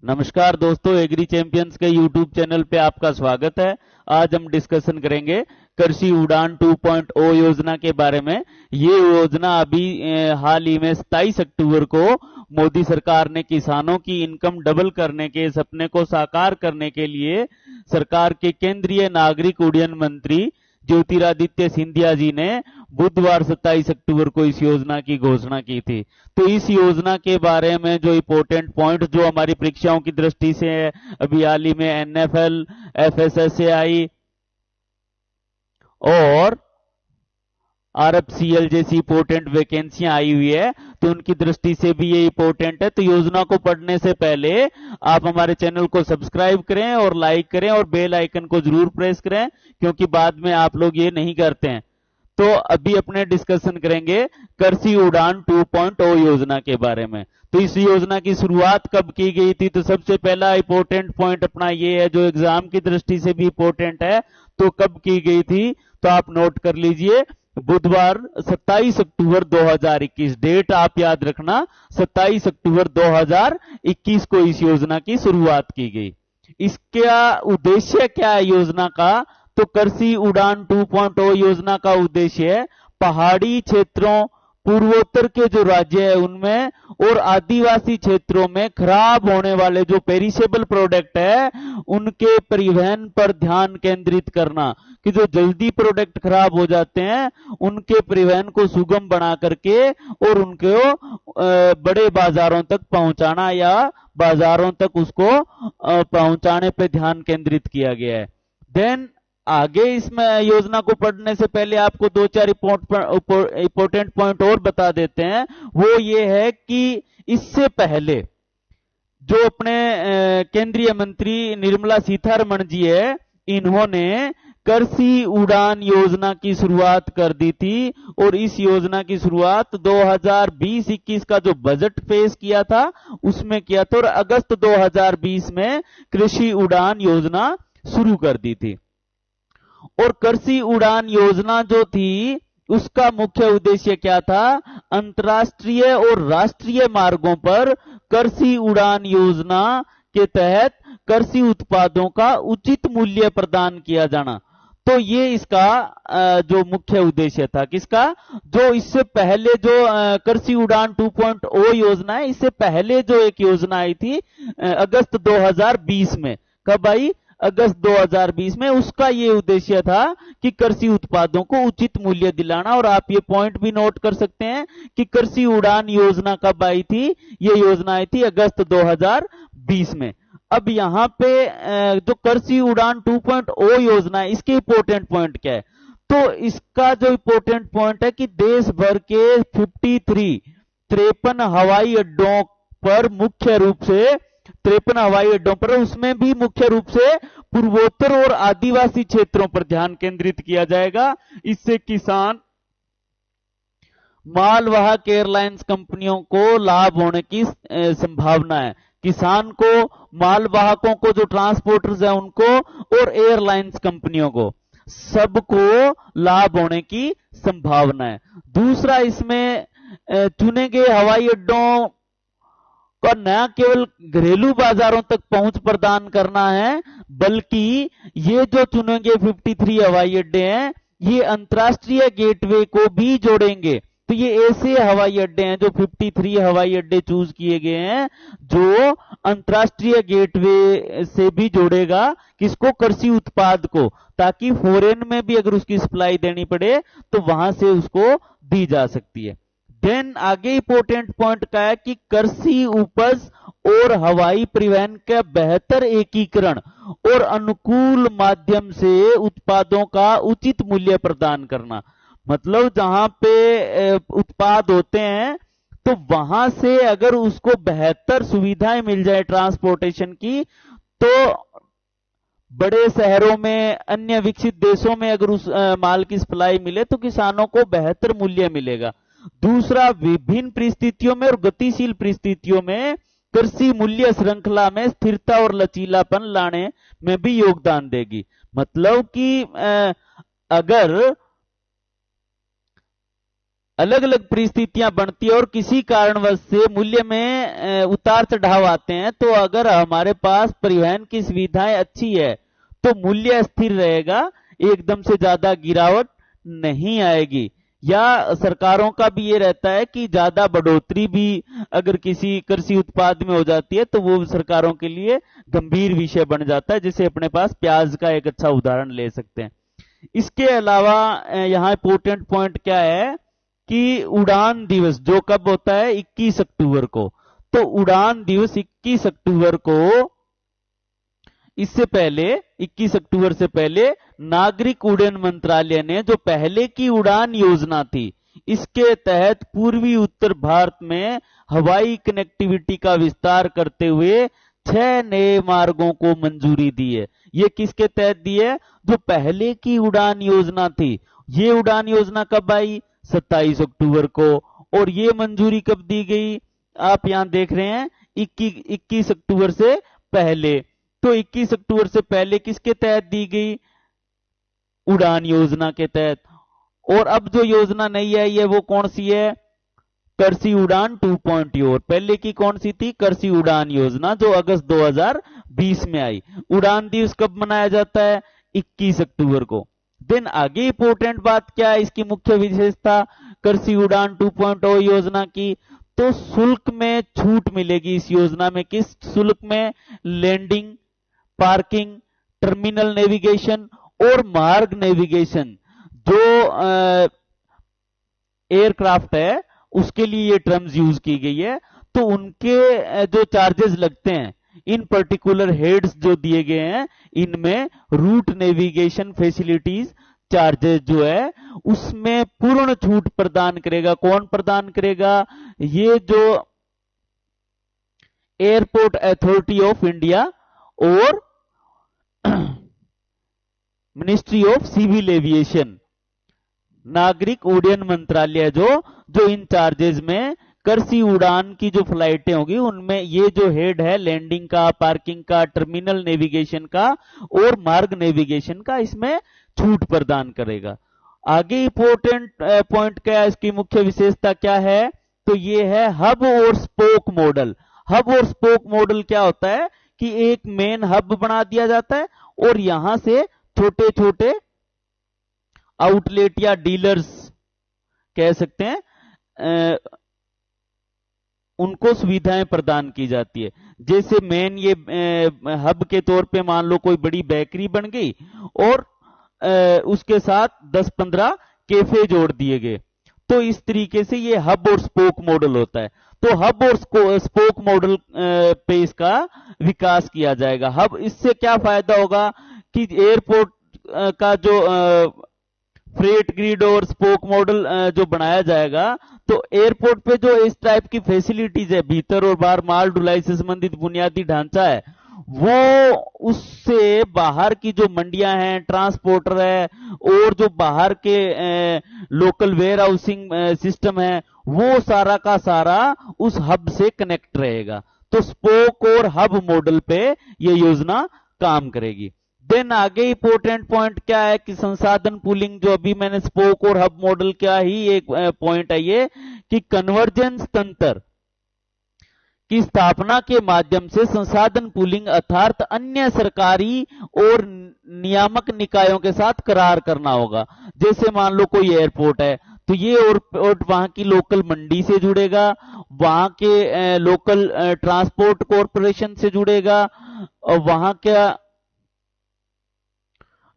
नमस्कार दोस्तों, agree champions के यूट्यूब चैनल पे आपका स्वागत है। आज हम डिस्कशन करेंगे कृषि उड़ान 2.0 योजना के बारे में। ये योजना अभी हाल ही में 27 अक्टूबर को मोदी सरकार ने किसानों की इनकम डबल करने के सपने को साकार करने के लिए सरकार के केंद्रीय नागरिक उड्डयन मंत्री ज्योतिरादित्य सिंधिया जी ने बुधवार 27 अक्टूबर को इस योजना की घोषणा की थी। तो इस योजना के बारे में जो इम्पोर्टेंट पॉइंट जो हमारी परीक्षाओं की दृष्टि से है, अभी हाल ही में एनएफएल, एफएसएसएआई और आरएफसीएल जैसी इंपोर्टेंट वैकेंसियां आई हुई है, तो उनकी दृष्टि से भी ये इंपॉर्टेंट है। तो योजना को पढ़ने से पहले आप हमारे चैनल को सब्सक्राइब करें और लाइक करें और बेल आइकन को जरूर प्रेस करें, क्योंकि बाद में आप लोग ये नहीं करते हैं। तो अभी अपने डिस्कशन करेंगे कृषि उड़ान 2.0 योजना के बारे में। तो इस योजना की शुरुआत कब की गई थी? तो सबसे पहला इंपॉर्टेंट पॉइंट अपना ये है, जो एग्जाम की दृष्टि से भी इंपॉर्टेंट है। तो कब की गई थी? तो आप नोट कर लीजिए, बुधवार 27 अक्टूबर 2021। डेट आप याद रखना, 27 अक्टूबर 2021 को इस योजना की शुरुआत की गई। इसका उद्देश्य क्या है योजना का? तो कृषि उड़ान 2.0 योजना का उद्देश्य है पहाड़ी क्षेत्रों, पूर्वोत्तर के जो राज्य है उनमें और आदिवासी क्षेत्रों में खराब होने वाले जो पेरिशेबल प्रोडक्ट है उनके परिवहन पर ध्यान केंद्रित करना, कि जो जल्दी प्रोडक्ट खराब हो जाते हैं उनके परिवहन को सुगम बना करके और उनको बड़े बाजारों तक पहुंचाना या बाजारों तक उसको पहुंचाने पे ध्यान केंद्रित किया गया है। देन आगे इसमें योजना को पढ़ने से पहले आपको दो चार इंपॉर्टेंट पॉइंट और बता देते हैं। वो ये है कि इससे पहले जो अपने केंद्रीय मंत्री निर्मला सीतारमण जी है, इन्होंने कृषि उड़ान योजना की शुरुआत कर दी थी और इस योजना की शुरुआत 2020-21 का जो बजट पेश किया था उसमें किया था और अगस्त 2020 में कृषि उड़ान योजना शुरू कर दी थी। और कृषि उड़ान योजना जो थी उसका मुख्य उद्देश्य क्या था? अंतर्राष्ट्रीय और राष्ट्रीय मार्गों पर कृषि उड़ान योजना के तहत कृषि उत्पादों का उचित मूल्य प्रदान किया जाना। तो ये इसका जो मुख्य उद्देश्य था। किसका? जो इससे पहले जो कृषि उड़ान 2.0 योजना है, इससे पहले जो एक योजना आई थी अगस्त 2020 में। कब आई? अगस्त 2020 में। उसका ये उद्देश्य था कि कृषि उत्पादों को उचित मूल्य दिलाना। और आप ये पॉइंट भी नोट कर सकते हैं कि कृषि उड़ान योजना कब आई थी? ये योजना आई थी अगस्त 2020 में। अब यहाँ पे जो कृषि उड़ान 2.0 योजना है, इसके इंपॉर्टेंट पॉइंट क्या है? तो इसका जो इंपॉर्टेंट पॉइंट है कि देश भर के 53 हवाई अड्डों पर मुख्य रूप से 53 हवाई अड्डों पर, उसमें भी मुख्य रूप से पूर्वोत्तर और आदिवासी क्षेत्रों पर ध्यान केंद्रित किया जाएगा। इससे किसान, मालवाहक एयरलाइंस कंपनियों को लाभ होने की संभावना है। किसान को, मालवाहकों को, जो ट्रांसपोर्टर्स है उनको और एयरलाइंस कंपनियों को, सबको लाभ होने की संभावना है। दूसरा, इसमें चुने गए हवाई अड्डों का न केवल घरेलू बाजारों तक पहुंच प्रदान करना है, बल्कि ये जो चुनेंगे 53 हवाई अड्डे हैं, ये अंतर्राष्ट्रीय गेटवे को भी जोड़ेंगे। तो ये ऐसे हवाई अड्डे हैं, जो 53 हवाई अड्डे चूज किए गए हैं, जो अंतर्राष्ट्रीय गेटवे से भी जोड़ेगा किसको? कृषि उत्पाद को, ताकि फॉरेन में भी अगर उसकी सप्लाई देनी पड़े तो वहां से उसको दी जा सकती है। देन आगे इंपॉर्टेंट पॉइंट का है कि कृषि उपज और हवाई परिवहन का बेहतर एकीकरण और अनुकूल माध्यम से उत्पादों का उचित मूल्य प्रदान करना। मतलब जहां पे उत्पाद होते हैं तो वहां से अगर उसको बेहतर सुविधाएं मिल जाए ट्रांसपोर्टेशन की, तो बड़े शहरों में, अन्य विकसित देशों में अगर उस माल की सप्लाई मिले तो किसानों को बेहतर मूल्य मिलेगा। दूसरा, विभिन्न परिस्थितियों में और गतिशील परिस्थितियों में कृषि मूल्य श्रृंखला में स्थिरता और लचीलापन लाने में भी योगदान देगी। मतलब कि अलग अलग परिस्थितियां बनती है और किसी कारणवश से मूल्य में उतार चढ़ाव आते हैं, तो अगर हमारे पास परिवहन की सुविधाएं अच्छी है तो मूल्य स्थिर रहेगा, एकदम से ज्यादा गिरावट नहीं आएगी। या सरकारों का भी ये रहता है कि ज्यादा बढ़ोतरी भी अगर किसी कृषि उत्पाद में हो जाती है तो वो सरकारों के लिए गंभीर विषय बन जाता है, जैसे अपने पास प्याज का एक अच्छा उदाहरण ले सकते हैं। इसके अलावा यहाँ इंपोर्टेंट पॉइंट क्या है कि उड़ान दिवस जो कब होता है 21 अक्टूबर को, तो उड़ान दिवस 21 अक्टूबर को, इससे पहले 21 अक्टूबर से पहले नागरिक उड्डयन मंत्रालय ने जो पहले की उड़ान योजना थी, इसके तहत पूर्वी उत्तर भारत में हवाई कनेक्टिविटी का विस्तार करते हुए 6 नए मार्गों को मंजूरी दी है। ये किसके तहत दी है? जो पहले की उड़ान योजना थी। ये उड़ान योजना कब आई? 27 अक्टूबर को। और ये मंजूरी कब दी गई? आप यहां देख रहे हैं 21 अक्टूबर से पहले। तो 21 अक्टूबर से पहले किसके तहत दी गई? उड़ान योजना के तहत। और अब जो योजना नई आई है वो कौन सी है? कृषि उड़ान 2.0। पहले की कौन सी थी? कृषि उड़ान योजना, जो अगस्त 2020 में आई। उड़ान दिवस कब मनाया जाता है? 21 अक्टूबर को। देन आगे इंपोर्टेंट बात क्या है इसकी मुख्य विशेषता कृषि उड़ान 2.0 योजना की? तो शुल्क में छूट मिलेगी इस योजना में। किस शुल्क में? लैंडिंग, पार्किंग, टर्मिनल नेविगेशन और मार्ग नेविगेशन। जो एयरक्राफ्ट है उसके लिए ये टर्म्स यूज की गई है। तो उनके जो चार्जेस लगते हैं, इन पर्टिकुलर हेड्स जो दिए गए हैं, इनमें रूट नेविगेशन फैसिलिटीज चार्जेस जो है उसमें पूर्ण छूट प्रदान करेगा। कौन प्रदान करेगा? ये जो एयरपोर्ट अथॉरिटी ऑफ इंडिया और मिनिस्ट्री ऑफ सिविल एविएशन, नागरिक उड्डयन मंत्रालय जो इन चार्जेस में कृषि उड़ान की जो फ्लाइटें होगी उनमें ये जो हेड है लैंडिंग का, पार्किंग का, टर्मिनल नेविगेशन का और मार्ग नेविगेशन का, इसमें छूट प्रदान करेगा। आगे इंपोर्टेंट पॉइंट क्या है, इसकी मुख्य विशेषता क्या है? तो ये है हब और स्पोक मॉडल। हब और स्पोक मॉडल क्या होता है कि एक मेन हब बना दिया जाता है और यहां से छोटे छोटे आउटलेट या डीलर्स कह सकते हैं, उनको सुविधाएं प्रदान की जाती है। जैसे मेन ये हब के तौर पे मान लो कोई बड़ी बेकरी बन गई और उसके साथ 10-15 कैफे जोड़ दिए गए, तो इस तरीके से ये हब और स्पोक मॉडल होता है। तो हब और स्पोक मॉडल पे इसका विकास किया जाएगा। हब, इससे क्या फायदा होगा कि एयरपोर्ट का जो फ्रेट ग्रिड और स्पोक मॉडल जो बनाया जाएगा, तो एयरपोर्ट पे जो इस टाइप की फैसिलिटीज है, भीतर और बाहर माल ढुलाई से संबंधित बुनियादी ढांचा है, वो उससे बाहर की जो मंडियां हैं, ट्रांसपोर्टर है और जो बाहर के लोकल वेयर हाउसिंग सिस्टम है, वो सारा का सारा उस हब से कनेक्ट रहेगा। तो स्पोक और हब मॉडल पे ये योजना काम करेगी। देन आगे इंपोर्टेंट पॉइंट क्या है कि संसाधन पूलिंग, जो अभी मैंने स्पोक और हब मॉडल का ही एक पॉइंट है ये कि कन्वर्जेंस तंत्र की स्थापना के माध्यम से संसाधन पूलिंग अर्थात अन्य सरकारी और नियामक निकायों के साथ करार करना होगा। जैसे मान लो कोई एयरपोर्ट है तो ये और वहां की लोकल मंडी से जुड़ेगा, वहां के लोकल ट्रांसपोर्ट कॉरपोरेशन से जुड़ेगा और वहां क्या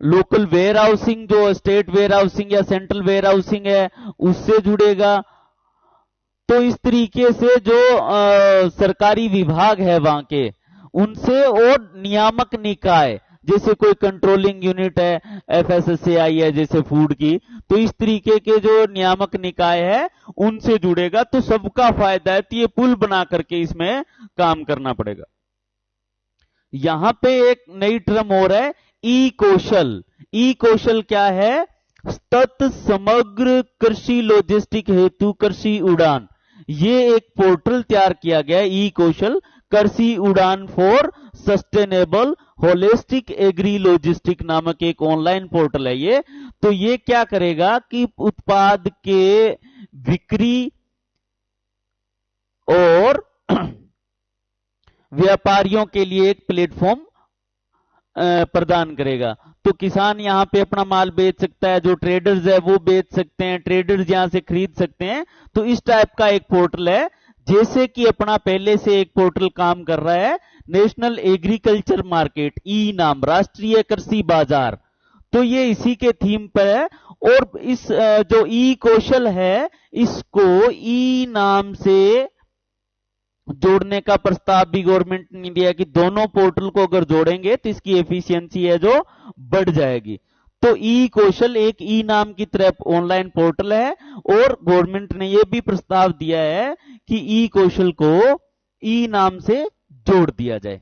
लोकल वेयर हाउसिंग, जो स्टेट वेयर हाउसिंग या सेंट्रल वेयर हाउसिंग है, उससे जुड़ेगा। तो इस तरीके से जो सरकारी विभाग है वहां के, उनसे और नियामक निकाय, जैसे कोई कंट्रोलिंग यूनिट है, FSSAI है जैसे फूड की, तो इस तरीके के जो नियामक निकाय है उनसे जुड़ेगा। तो सबका फायदा है। तो ये पुल बना करके इसमें काम करना पड़ेगा। यहां पे एक नई टर्म और है, ई कौशल। ई कौशल क्या है? समग्र कृषि लॉजिस्टिक हेतु कृषि उड़ान। ये एक पोर्टल तैयार किया गया है, ई Kaushal Krishi Udan for sustainable holistic agri logistic नामक एक ऑनलाइन पोर्टल है ये। तो ये क्या करेगा कि उत्पाद के बिक्री और व्यापारियों के लिए एक प्लेटफॉर्म प्रदान करेगा। तो किसान यहां पे अपना माल बेच सकता है, जो ट्रेडर्स है वो बेच सकते हैं, ट्रेडर्स यहां से खरीद सकते हैं। तो इस टाइप का एक पोर्टल है, जैसे कि अपना पहले से एक पोर्टल काम कर रहा है नेशनल एग्रीकल्चर मार्केट, ई नाम, राष्ट्रीय कृषि बाजार। तो ये इसी के थीम पर है। और इस जो ई कौशल है, इसको ई नाम से जोड़ने का प्रस्ताव भी गवर्नमेंट ने दिया कि दोनों पोर्टल को अगर जोड़ेंगे तो इसकी एफिशिएंसी है जो बढ़ जाएगी। तो ई कौशल एक ई नाम की तरह ऑनलाइन पोर्टल है, और गवर्नमेंट ने यह भी प्रस्ताव दिया है कि ई कौशल को ई नाम से जोड़ दिया जाए।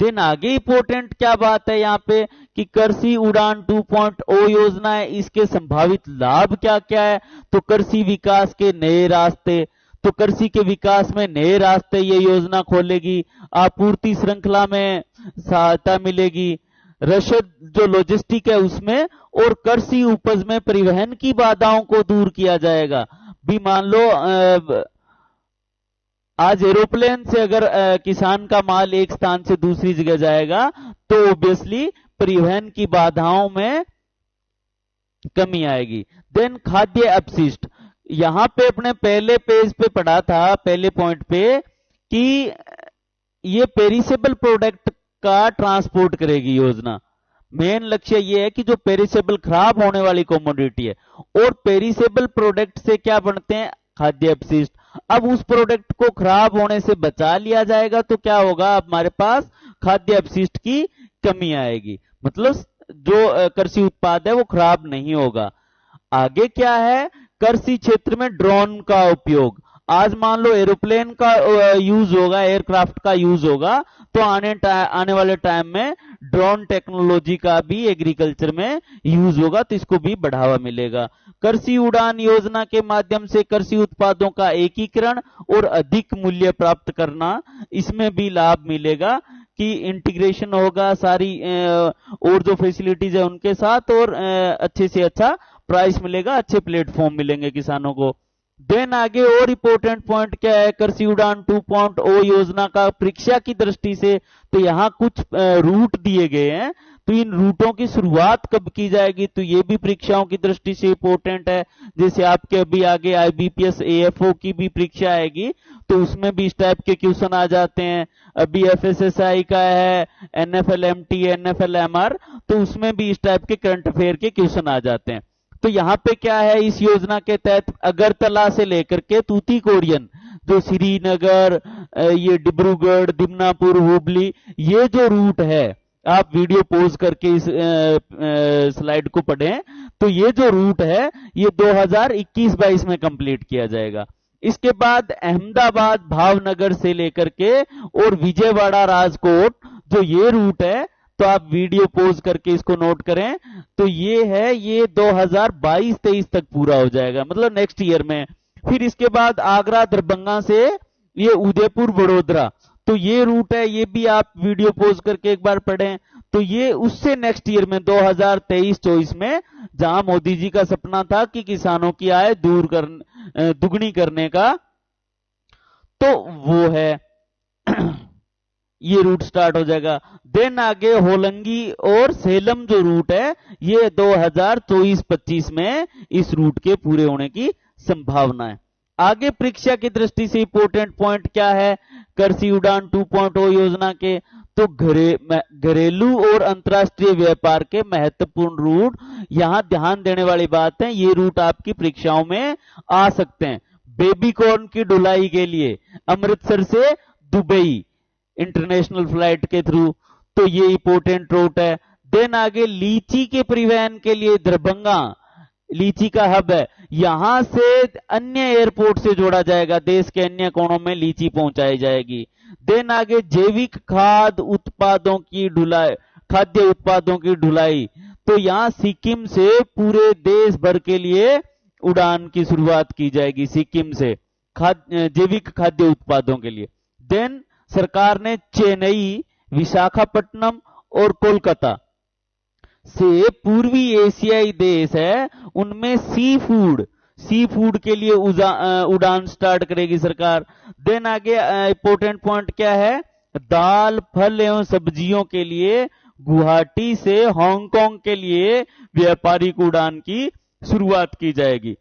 देन आगे इंपॉर्टेंट क्या बात है यहाँ पे कि कृषि उड़ान 2.0 योजना है, इसके संभावित लाभ क्या क्या है। तो कृषि विकास के नए रास्ते, तो कृषि के विकास में नए रास्ते ये योजना खोलेगी। आपूर्ति श्रृंखला में सहायता मिलेगी, रसद जो लॉजिस्टिक है उसमें, और कृषि उपज में परिवहन की बाधाओं को दूर किया जाएगा। भी मान लो आज एरोप्लेन से अगर किसान का माल एक स्थान से दूसरी जगह जाएगा तो ऑब्वियसली परिवहन की बाधाओं में कमी आएगी। देन खाद्य अपशिष्ट, यहां पे अपने पहले पेज पे पढ़ा था, पहले पॉइंट पे, कि ये पेरिसेबल प्रोडक्ट का ट्रांसपोर्ट करेगी योजना। मेन लक्ष्य ये है कि जो पेरिसेबल खराब होने वाली कमोडिटी है, और पेरिसेबल प्रोडक्ट से क्या बनते हैं, खाद्य अपशिष्ट। अब उस प्रोडक्ट को खराब होने से बचा लिया जाएगा तो क्या होगा, हमारे पास खाद्य अपशिष्ट की कमी आएगी, मतलब जो कृषि उत्पाद है वो खराब नहीं होगा। आगे क्या है, कृषि क्षेत्र में ड्रोन का उपयोग। आज मान लो एरोप्लेन का यूज होगा, एयरक्राफ्ट का यूज होगा, तो आने वाले टाइम में ड्रोन टेक्नोलॉजी का भी एग्रीकल्चर में यूज होगा, तो इसको भी बढ़ावा मिलेगा। कृषि उड़ान योजना के माध्यम से कृषि उत्पादों का एकीकरण और अधिक मूल्य प्राप्त करना, इसमें भी लाभ मिलेगा कि इंटीग्रेशन होगा सारी और जो फैसिलिटीज है उनके साथ, और अच्छे से अच्छा प्राइस मिलेगा, अच्छे प्लेटफॉर्म मिलेंगे किसानों को। देन आगे और इंपॉर्टेंट पॉइंट क्या है कृषि उड़ान 2.0 योजना का परीक्षा की दृष्टि से। तो यहाँ कुछ रूट दिए गए हैं, तो इन रूटों की शुरुआत कब की जाएगी, तो ये भी परीक्षाओं की दृष्टि से इंपॉर्टेंट है। जैसे आपके अभी आगे आईबीपीएस एएफओ की भी परीक्षा आएगी, तो उसमें भी इस टाइप के क्वेश्चन आ जाते हैं। अभी एफएसएसआई का है, एनएफएलएमटी, एनएफएलएमआर, तो उसमें भी इस टाइप के करंट अफेयर के क्वेश्चन आ जाते हैं। तो यहाँ पे क्या है, इस योजना के तहत अगरतला से लेकर के तूतीकोरिन, जो श्रीनगर, ये डिब्रूगढ़, दिमनापुर, हुबली, ये जो रूट है, आप वीडियो पॉज करके इस स्लाइड को पढ़ें, तो ये जो रूट है ये 2021-22 में कंप्लीट किया जाएगा। इसके बाद अहमदाबाद, भावनगर से लेकर के और विजयवाड़ा, राजकोट, जो ये रूट है, तो आप वीडियो पॉज करके इसको नोट करें, तो ये है, ये 2022-23 तक पूरा हो जाएगा, मतलब नेक्स्ट ईयर में। फिर इसके बाद आगरा, दरभंगा से ये उदयपुर, वडोदरा, तो ये रूट है, ये भी आप वीडियो पॉज करके एक बार पढ़ें। तो ये उससे नेक्स्ट ईयर में 2023-24 में, जहां मोदी जी का सपना था कि किसानों की आय दुगनी करने का, तो वो है ये रूट स्टार्ट हो जाएगा। देन आगे होलंगी और सेलम जो रूट है, ये 2024-25 में इस रूट के पूरे होने की संभावना है। आगे परीक्षा की दृष्टि से इंपॉर्टेंट पॉइंट क्या है कृषि उड़ान 2.0 योजना के, तो घरेलू और अंतर्राष्ट्रीय व्यापार के महत्वपूर्ण रूट, यहां ध्यान देने वाली बात है, ये रूट आपकी परीक्षाओं में आ सकते हैं। बेबी कॉर्न की ढुलाई के लिए अमृतसर से दुबई इंटरनेशनल फ्लाइट के थ्रू, तो ये इंपॉर्टेंट रूट है। देन आगे लीची के परिवहन के लिए दरभंगा लीची का हब है, यहां से अन्य एयरपोर्ट से जोड़ा जाएगा, देश के अन्य कोनों में लीची पहुंचाई जाएगी। देन आगे जैविक खाद्य उत्पादों की ढुलाई, तो यहां सिक्किम से पूरे देश भर के लिए उड़ान की शुरुआत की जाएगी, सिक्किम से जैविक खाद्य उत्पादों के लिए। देन सरकार ने चेन्नई विशाखापट्टनम और कोलकाता से पूर्वी एशियाई देश है, उनमें सी फूड के लिए उड़ान स्टार्ट करेगी सरकार। देन आगे इंपॉर्टेंट पॉइंट क्या है, दाल फल एवं सब्जियों के लिए गुवाहाटी से हांगकांग के लिए व्यापारिक उड़ान की शुरुआत की जाएगी।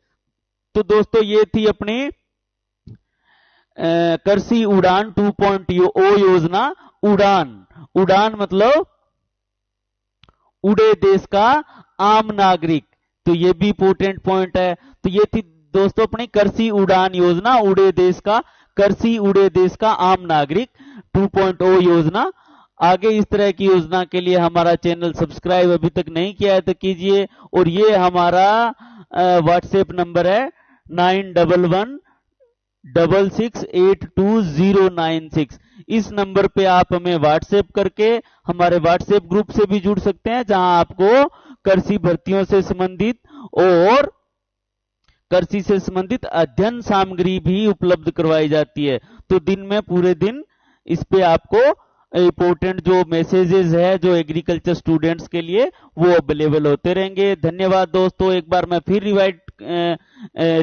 तो दोस्तों ये थी अपनी कृषि उड़ान 2.0 योजना। उड़ान मतलब उड़े देश का आम नागरिक, तो ये भी इंपोर्टेंट पॉइंट है। तो ये थी दोस्तों अपनी कृषि उड़ान योजना, उड़े देश का आम नागरिक 2.0 योजना। आगे इस तरह की योजना के लिए हमारा चैनल सब्सक्राइब अभी तक नहीं किया है तो कीजिए। और ये हमारा व्हाट्सएप नंबर है 911166829096। इस नंबर पे आप हमें व्हाट्सएप करके हमारे व्हाट्सएप ग्रुप से भी जुड़ सकते हैं, जहां आपको कृषि भर्तियों से संबंधित और कृषि से संबंधित अध्ययन सामग्री भी उपलब्ध करवाई जाती है। तो दिन में पूरे दिन इस पे आपको इंपोर्टेंट जो मैसेजेस है जो एग्रीकल्चर स्टूडेंट्स के लिए वो अवेलेबल होते रहेंगे। धन्यवाद दोस्तों। एक बार मैं फिर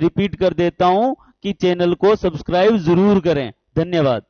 रिपीट कर देता हूं कि चैनल को सब्सक्राइब जरूर करें। धन्यवाद।